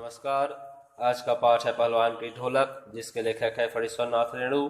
नमस्कार। आज का पाठ है पहलवान की ढोलक, जिसके लेखक है फणीश्वरनाथ रेणु।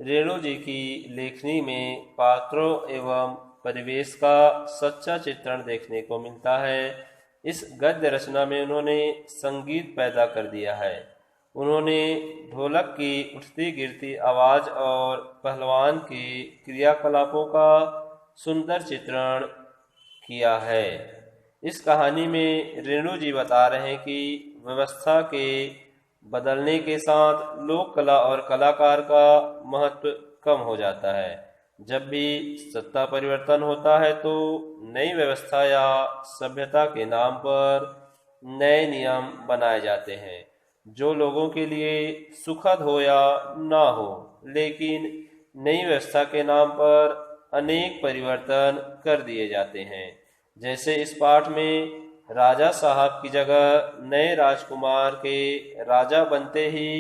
रेणु जी की लेखनी में पात्रों एवं परिवेश का सच्चा चित्रण देखने को मिलता है। इस गद्य रचना में उन्होंने संगीत पैदा कर दिया है। उन्होंने ढोलक की उठती गिरती आवाज और पहलवान की क्रियाकलापों का सुंदर चित्रण किया है। इस कहानी में रेणु जी बता रहे हैं कि व्यवस्था के बदलने के साथ लोक कला और कलाकार का महत्व कम हो जाता है। जब भी सत्ता परिवर्तन होता है तो नई व्यवस्था या सभ्यता के नाम पर नए नियम बनाए जाते हैं, जो लोगों के लिए सुखद हो या ना हो। लेकिन नई व्यवस्था के नाम पर अनेक परिवर्तन कर दिए जाते हैं। जैसे इस पाठ में राजा साहब की जगह नए राजकुमार के राजा बनते ही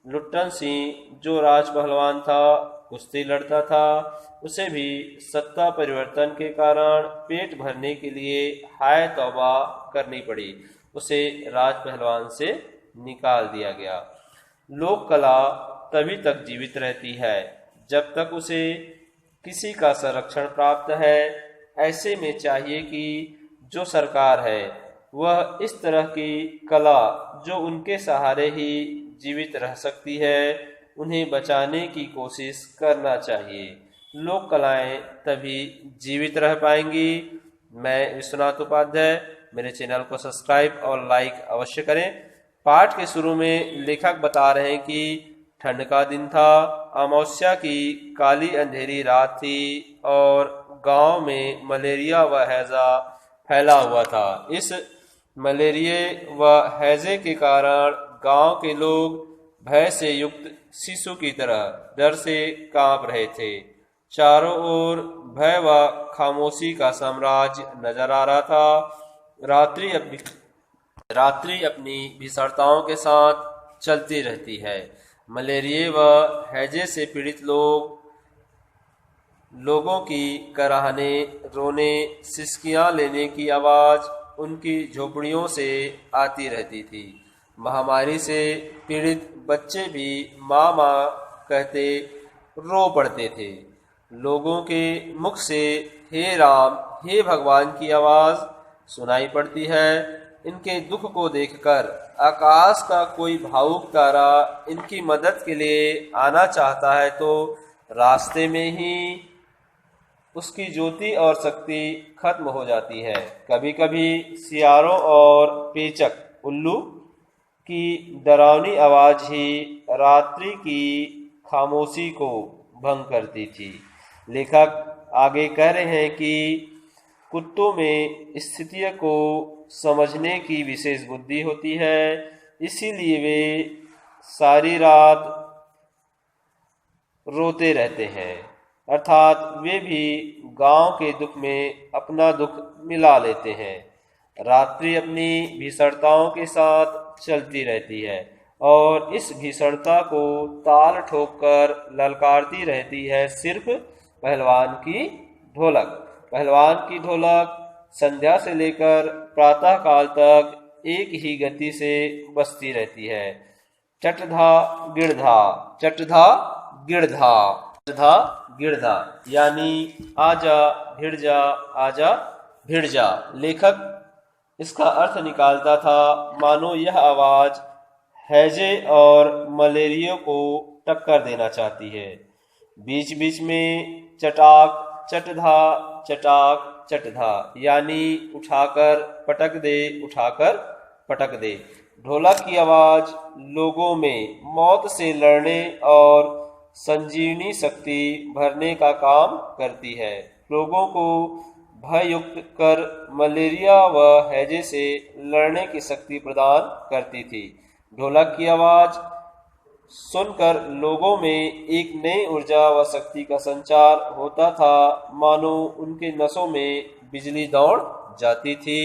लुट्टन सिंह, जो राज पहलवान था, कुश्ती लड़ता था, उसे भी सत्ता परिवर्तन के कारण पेट भरने के लिए हाय तौबा करनी पड़ी। उसे राज पहलवान से निकाल दिया गया। लोक कला तभी तक जीवित रहती है जब तक उसे किसी का संरक्षण प्राप्त है। ऐसे में चाहिए कि जो सरकार है वह इस तरह की कला, जो उनके सहारे ही जीवित रह सकती है, उन्हें बचाने की कोशिश करना चाहिए। लोक कलाएं तभी जीवित रह पाएंगी। मैं विश्वनाथ उपाध्याय, मेरे चैनल को सब्सक्राइब और लाइक अवश्य करें। पाठ के शुरू में लेखक बता रहे हैं कि ठंड का दिन था, अमावस्या की काली अंधेरी रात थी और गांव में मलेरिया व हैजा फैला हुआ था। इस मलेरिया व हैजे के कारण गांव के लोग भय से युक्त शिशु की तरह डर से कांप रहे थे। चारों ओर भय व खामोशी का साम्राज्य नजर आ रहा था। रात्रि अपनी भीषणताओं के साथ चलती रहती है। मलेरिया व हैजे से पीड़ित लोगों की कराहने, रोने, सिसकियां लेने की आवाज उनकी झोपड़ियों से आती रहती थी। महामारी से पीड़ित बच्चे भी माँ माँ कहते रो पड़ते थे। लोगों के मुख से हे राम, हे भगवान की आवाज सुनाई पड़ती है। इनके दुख को देखकर आकाश का कोई भावुक तारा इनकी मदद के लिए आना चाहता है तो रास्ते में ही उसकी ज्योति और शक्ति खत्म हो जाती है। कभी कभी सियारों और पेचक, उल्लू की डरावनी आवाज ही रात्रि की खामोशी को भंग करती थी। लेखक आगे कह रहे हैं कि कुत्तों में स्थितियों को समझने की विशेष बुद्धि होती है, इसीलिए वे सारी रात रोते रहते हैं। अर्थात वे भी गांव के दुख में अपना दुख मिला लेते हैं। रात्रि अपनी भीषणताओं के साथ चलती रहती है और इस भीषणता को ताल ठोक कर ललकारती रहती है सिर्फ पहलवान की ढोलक। पहलवान की ढोलक संध्या से लेकर प्रातः काल तक एक ही गति से बजती रहती है। चटधा गिड़धा, चटधा गिड़धा, चटधा गिड़धा, यानी आजा भिड़ जा, आजा भिड़ जा। लेखक इसका अर्थ निकालता था मानो यह आवाज हैजे और मलेरिया को टक्कर देना चाहती है। बीच बीच में चटाक, चटधा, चटाक, चटधा, यानी उठाकर पटक दे, उठाकर पटक दे। ढोलक की आवाज लोगों में मौत से लड़ने और संजीवनी शक्ति भरने का काम करती है। लोगों को भययुक्त कर मलेरिया व हैजे से लड़ने की शक्ति प्रदान करती थी। ढोलक की आवाज सुनकर लोगों में एक नई ऊर्जा व शक्ति का संचार होता था, मानो उनके नसों में बिजली दौड़ जाती थी।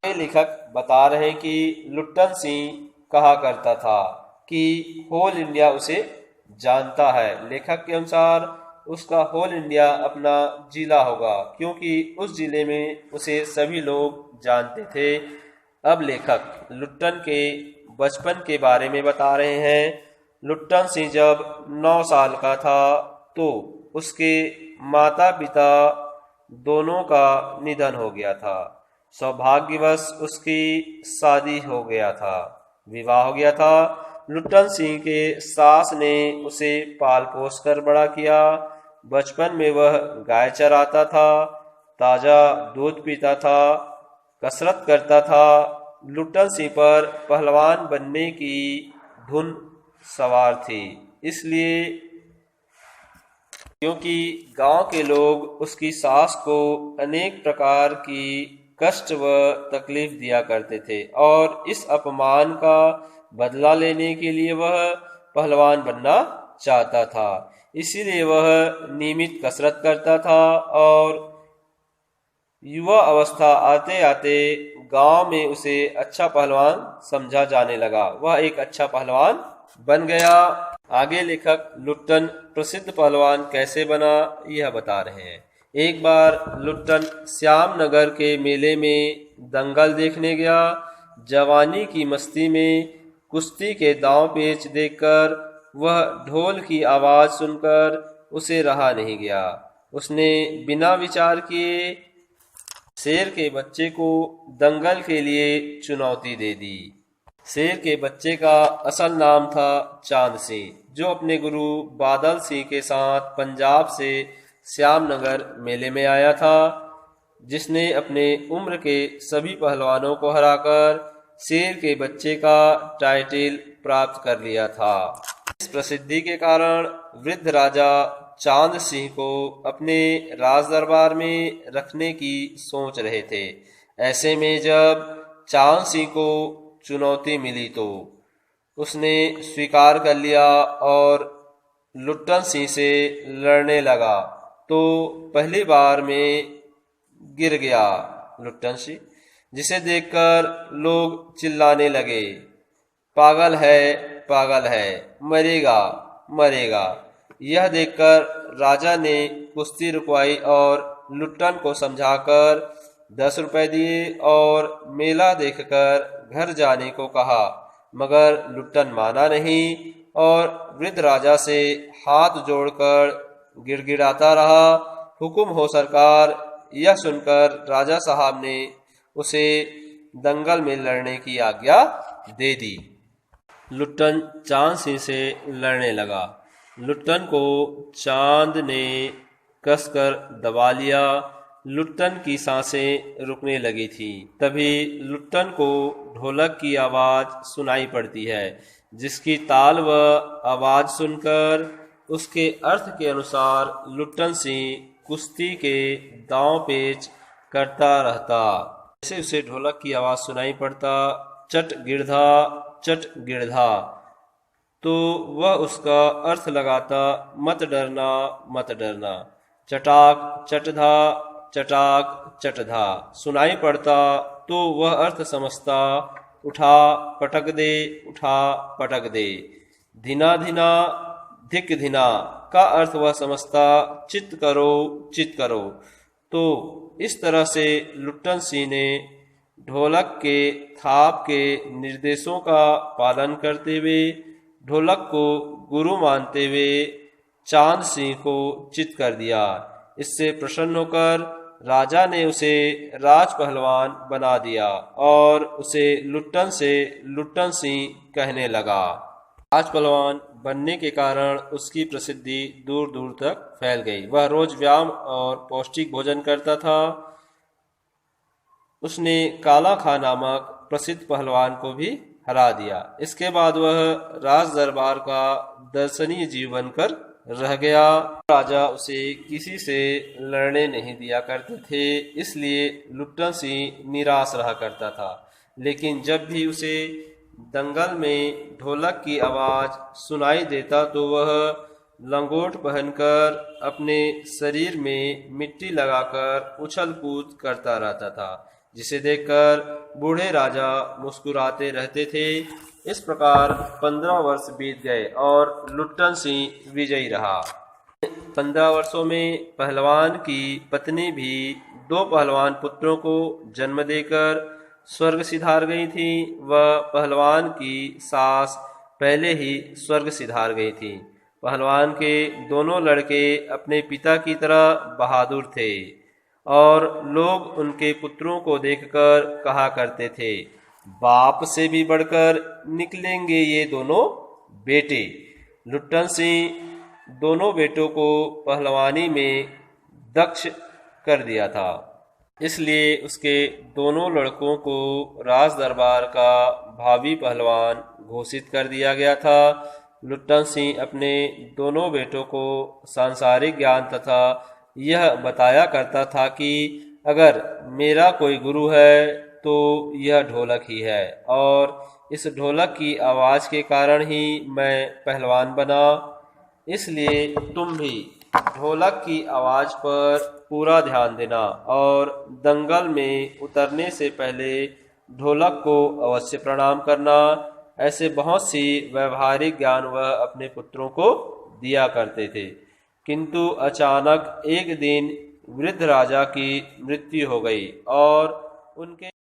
लेखक बता रहे हैं कि लुट्टन सिंह कहा करता था कि होल इंडिया उसे जानता है। लेखक के अनुसार उसका होल इंडिया अपना जिला होगा, क्योंकि उस जिले में उसे सभी लोग जानते थे। अब लेखक लुट्टन के बचपन के बारे में बता रहे हैं। लुट्टन सिंह जब 9 साल का था तो उसके माता पिता दोनों का निधन हो गया था। सौभाग्यवश उसकी शादी हो गया था, विवाह हो गया था। लुट्टन सिंह के सास ने उसे पाल पोस कर बड़ा किया। बचपन में वह गाय चराता था, ताजा दूध पीता था, कसरत करता था। लुट्टन सिंह पर पहलवान बनने की धुन सवार थी, इसलिए क्योंकि गांव के लोग उसकी सास को अनेक प्रकार की कष्ट व तकलीफ दिया करते थे और इस अपमान का बदला लेने के लिए वह पहलवान बनना चाहता था। इसीलिए वह नियमित कसरत करता था और युवा अवस्था आते आते गांव में उसे अच्छा पहलवान समझा जाने लगा। वह एक अच्छा पहलवान बन गया। आगे लेखक लुट्टन प्रसिद्ध पहलवान कैसे बना यह बता रहे हैं। एक बार लुट्टन श्यामनगर के मेले में दंगल देखने गया। जवानी की मस्ती में कुश्ती के दांव पेच देखकर वह ढोल की आवाज सुनकर उसे रहा नहीं गया। उसने बिना विचार किए शेर के बच्चे को दंगल के लिए चुनौती दे दी। शेर के बच्चे का असल नाम था चांद सिंह, जो अपने गुरु बादल सिंह के साथ पंजाब से श्यामनगर मेले में आया था, जिसने अपने उम्र के सभी पहलवानों को हराकर शेर के बच्चे का टाइटल प्राप्त कर लिया था। इस प्रसिद्धि के कारण वृद्ध राजा चांद सिंह को अपने राज दरबार में रखने की सोच रहे थे। ऐसे में जब चांद सिंह को चुनौती मिली तो उसने स्वीकार कर लिया और लुट्टन सिंह से लड़ने लगा, तो पहली बार में गिर गया लुट्टन सिंह, जिसे देखकर लोग चिल्लाने लगे, पागल है, मरेगा मरेगा। यह देखकर राजा ने कुश्ती रुकवाई और लुट्टन को समझाकर 10 रुपए दिए और मेला देखकर घर जाने को कहा, मगर लुट्टन माना नहीं और वृद्ध राजा से हाथ जोड़कर गिड़गिड़ाता रहा। हुक्म हो सरकार। यह सुनकर राजा साहब ने उसे दंगल में लड़ने की आज्ञा दे दी। लुट्टन चांद सिंह से लड़ने लगा। लुट्टन को चांद ने कसकर दबा लिया। लुट्टन की सांसें रुकने लगी थी। तभी लुट्टन को ढोलक की आवाज सुनाई पड़ती है, जिसकी ताल व आवाज सुनकर उसके अर्थ के अनुसार लुट्टन सिंह कुश्ती के दांव पेच करता रहता। जैसे उसे ढोलक की आवाज सुनाई पड़ता, चट गिरधा, तो वह उसका अर्थ लगाता, मत डरना। चटाक चटधा सुनाई पड़ता तो वह अर्थ समझता, उठा पटक दे। धिना धिक धिना का अर्थ वह समझता, चित करो। तो इस तरह से लुट्टन सिंह ने ढोलक के थाप के निर्देशों का पालन करते हुए, ढोलक को गुरु मानते हुए चांद सिंह को चित कर दिया। इससे प्रसन्न होकर राजा ने उसे राज पहलवान बना दिया और उसे लुट्टन सिंह कहने लगा। राज पहलवान बनने के कारण उसकी प्रसिद्धि दूर दूर तक फैल गई। वह रोज व्यायाम और पौष्टिक भोजन करता था। उसने काला खां नामक प्रसिद्ध पहलवान को भी हरा दिया। इसके बाद वह राज दरबार का दर्शनीय जीव बनकर रह गया। राजा उसे किसी से लड़ने नहीं दिया करते थे, इसलिए लुट्टन सिंह निराश रहा करता था। लेकिन जब भी उसे दंगल में ढोलक की आवाज सुनाई देता तो वह लंगोट पहनकर अपने शरीर में मिट्टी लगाकर उछल कूद करता रहता था, जिसे देखकर बूढ़े राजा मुस्कुराते रहते थे। इस प्रकार 15 वर्ष बीत गए और लुट्टन सिंह विजयी रहा। 15 वर्षों में पहलवान की पत्नी भी 2 पहलवान पुत्रों को जन्म देकर स्वर्ग सिधार गई थी, वह पहलवान की सास पहले ही स्वर्ग सिधार गई थी। पहलवान के दोनों लड़के अपने पिता की तरह बहादुर थे और लोग उनके पुत्रों को देखकर कहा करते थे, बाप से भी बढ़कर निकलेंगे ये दोनों बेटे। लुट्टन सिंह दोनों बेटों को पहलवानी में दक्ष कर दिया था, इसलिए उसके दोनों लड़कों को राज दरबार का भावी पहलवान घोषित कर दिया गया था। लुट्टन सिंह अपने दोनों बेटों को सांसारिक ज्ञान तथा यह बताया करता था कि अगर मेरा कोई गुरु है तो यह ढोलक ही है, और इस ढोलक की आवाज़ के कारण ही मैं पहलवान बना। इसलिए तुम भी ढोलक की आवाज़ पर पूरा ध्यान देना और दंगल में उतरने से पहले ढोलक को अवश्य प्रणाम करना। ऐसे बहुत सी व्यवहारिक ज्ञान वह अपने पुत्रों को दिया करते थे। किंतु अचानक एक दिन वृद्ध राजा की मृत्यु हो गई और उनके